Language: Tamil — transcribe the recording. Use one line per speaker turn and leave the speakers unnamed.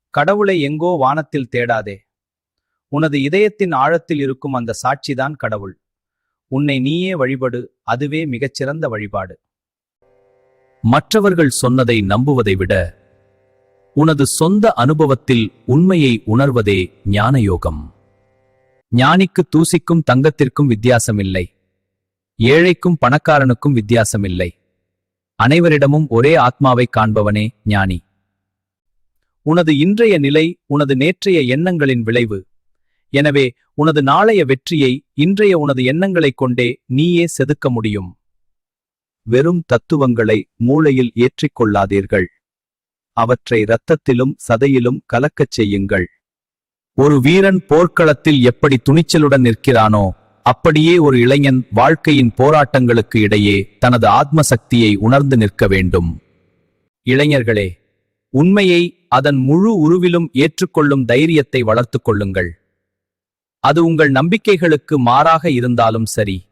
கடவுளை எங்கோ வானத்தில் தேடாதே. உனது இதயத்தின் ஆழத்தில் இருக்கும் அந்த சாட்சிதான் கடவுள். உன்னை நீயே வழிபடு, அதுவே மிகச்சிறந்த வழிபாடு. மற்றவர்கள் சொன்னதை நம்புவதை விட உனது சொந்த அனுபவத்தில் உண்மையை உணர்வதே ஞான யோகம். ஞானிக்கு தூசிக்கும் தங்கத்திற்கும் வித்தியாசமில்லை. ஏழைக்கும் பணக்காரனுக்கும் வித்தியாசமில்லை. அனைவரிடமும் ஒரே ஆத்மாவை காண்பவனே ஞானி. உனது இன்றைய நிலை உனது நேற்றைய எண்ணங்களின் விளைவு. எனவே உனது நாளைய வெற்றியை இன்றைய உனது எண்ணங்களைக் கொண்டே நீயே செதுக்க முடியும். வெறும் தத்துவங்களை மூளையில் ஏற்றிக்கொள்ளாதீர்கள். அவற்றை இரத்தத்திலும் சதையிலும் கலக்கச் செய்யுங்கள். ஒரு வீரன் போர்க்களத்தில் எப்படி துணிச்சலுடன் நிற்கிறானோ அப்படியே ஒரு இளைஞன் வாழ்க்கையின் போராட்டங்களுக்கு இடையே தனது ஆத்ம சக்தியை உணர்ந்து நிற்க வேண்டும். இளைஞர்களே, உண்மையை அதன் முழு உருவிலும் ஏற்றுக்கொள்ளும் தைரியத்தை வளர்த்துக் கொள்ளுங்கள். அது உங்கள் நம்பிக்கைகளுக்கு மாறாக இருந்தாலும் சரி.